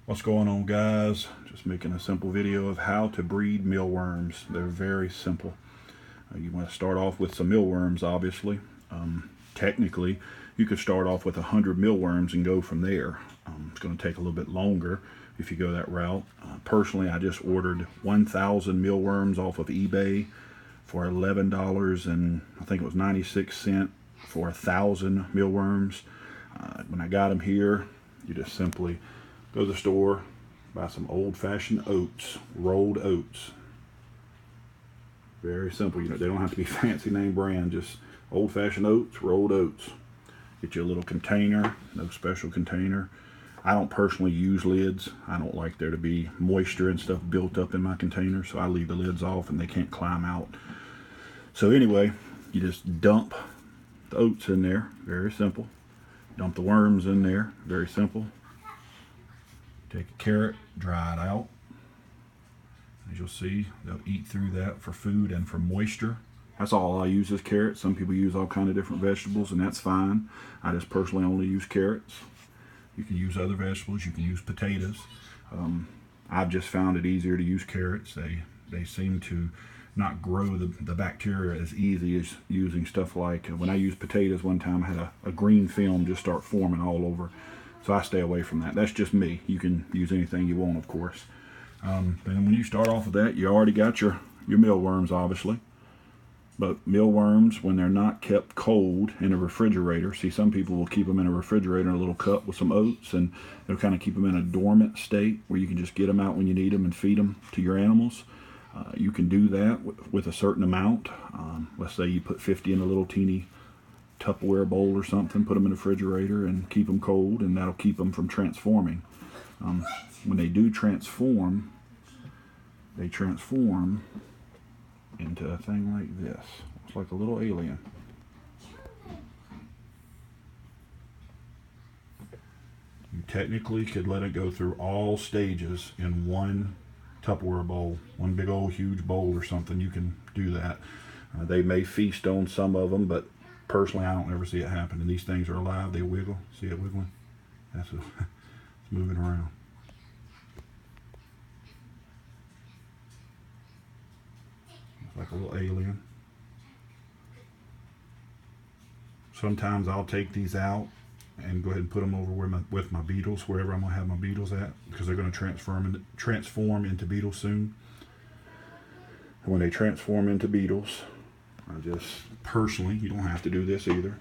What's going on, guys? Just making a simple video of how to breed mealworms. They're very simple. You want to start off with some mealworms, obviously. Technically, you could start off with 100 mealworms and go from there. It's going to take a little bit longer if you go that route. Personally, I just ordered 1,000 mealworms off of eBay for $11 and I think it was 96 cents for 1,000 mealworms. When I got them here, you just simply go to the store, buy some old-fashioned oats, rolled oats. Very simple. They don't have to be fancy name brand, just old-fashioned oats, rolled oats. Get you a little container, no special container. I don't personally use lids. I don't like there to be moisture and stuff built up in my container, so I leave the lids off and they can't climb out. So anyway, you just dump the oats in there, very simple. Dump the worms in there, very simple. Take a carrot, dry it out. As you'll see, they'll eat through that for food and for moisture. That's all I use is carrots. Some people use all kind of different vegetables, and that's fine. I just personally only use carrots. You can use other vegetables. You can use potatoes. I've just found it easier to use carrots. They seem to not grow the bacteria as easy as using stuff like, when I used potatoes one time, I had a green film just start forming all over. So I stay away from that. That's just me. You can use anything you want, of course. And when you start off with that, you already got your mealworms, obviously. But mealworms, when they're not kept cold in a refrigerator, see, some people will keep them in a refrigerator in a little cup with some oats, and it'll kind of keep them in a dormant state where you can just get them out when you need them and feed them to your animals. You can do that with a certain amount. Let's say you put 50 in a little teeny Tupperware bowl or something, put them in the refrigerator and keep them cold, and that'll keep them from transforming. When they do transform, they transform into a thing like this. It's like a little alien. You technically could let it go through all stages in one Tupperware bowl, one big old huge bowl or something. You can do that. They may feast on some of them, but personally I don't ever see it happen. And these things are alive. They wiggle. See it wiggling? It's moving around. It's like a little alien. Sometimes I'll take these out and go ahead and put them over with my beetles, wherever I'm going to have my beetles at, because they're going to transform into beetles soon. And when they transform into beetles, I just personally, you don't have to do this either,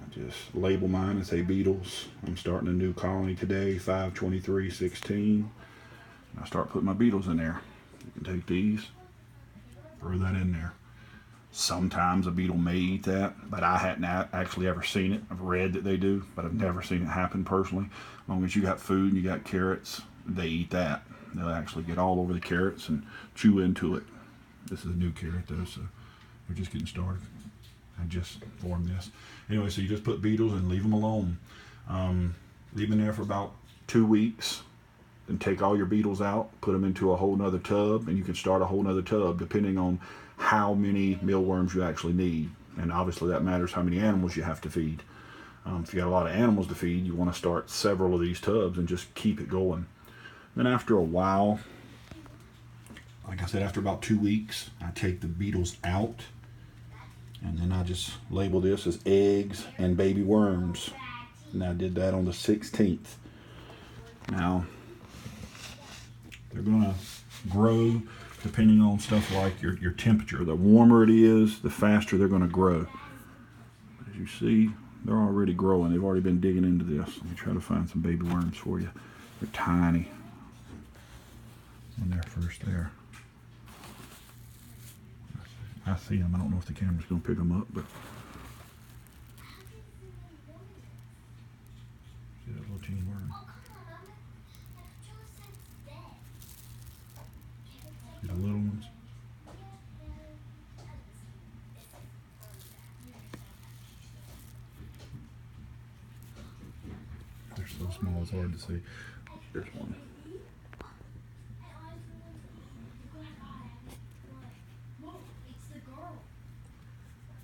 I just label mine and say beetles. I'm starting a new colony today, 5/23/16. I start putting my beetles in there. You can take these, throw that in there. Sometimes a beetle may eat that, but I hadn't actually ever seen it. I've read that they do, but I've never seen it happen personally. As long as you got food and you got carrots, they eat that. They'll actually get all over the carrots and chew into it. This is a new carrot though, so we're just getting started. I just formed this. Anyway, so you just put beetles and leave them alone. Leave them there for about 2 weeks. Then take all your beetles out, put them into a whole nother tub, and you can start a whole nother tub depending on how many mealworms you actually need. And obviously that matters how many animals you have to feed. If you got a lot of animals to feed, you want to start several of these tubs and just keep it going. Then after a while, like I said, after about 2 weeks, I take the beetles out, and then I just label this as eggs and baby worms. And I did that on the 16th. Now, they're going to grow depending on stuff like your temperature. The warmer it is, the faster they're going to grow. As you see, they're already growing. They've already been digging into this. Let me try to find some baby worms for you. They're tiny. And they're first there. I see them. I don't know if the camera's going to pick them up, but see that little teeny worm. See the little ones? They're so small it's hard to see. There's one.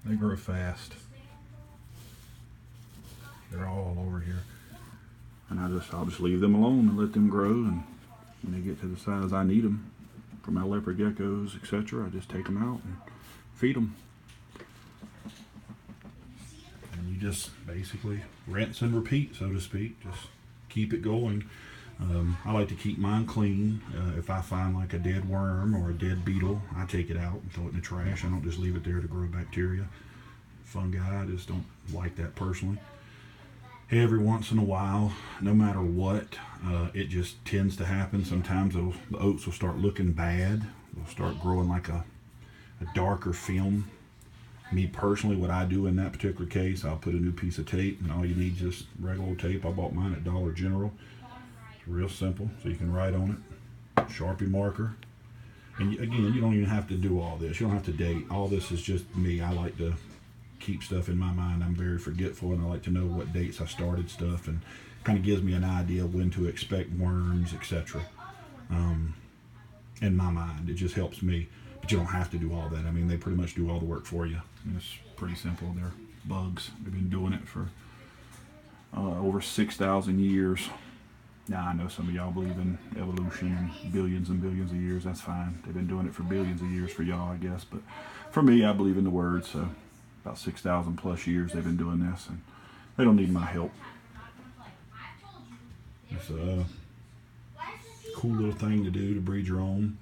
They grow fast. They're all over here. And I'll just leave them alone and let them grow, and when they get to the size I need them for my leopard geckos, etc., I just take them out and feed them. And you just basically rinse and repeat, so to speak. Just keep it going. I like to keep mine clean. If I find like a dead worm or a dead beetle, I take it out and throw it in the trash. I don't just leave it there to grow bacteria, fungi. I just don't like that personally. Every once in a while, no matter what, it just tends to happen. Sometimes the oats will start looking bad. They'll start growing like a darker film. Me personally, what I do in that particular case, I'll put a new piece of tape, and all you need is just regular old tape. I bought mine at Dollar General. It's real simple, so you can write on it. Sharpie marker. And again, you don't even have to do all this. You don't have to date. All this is just me. I like to keep stuff in my mind. I'm very forgetful, and I like to know what dates I started stuff, and kind of gives me an idea of when to expect worms, etc. In my mind, it just helps me. But you don't have to do all that. I mean, they pretty much do all the work for you. It's pretty simple. They're bugs. They've been doing it for over 6,000 years. Now, I know some of y'all believe in evolution and billions of years. That's fine. They've been doing it for billions of years for y'all, I guess. But for me, I believe in the word. So about 6,000 plus years they've been doing this, and they don't need my help. It's a cool little thing to do, to breed your own.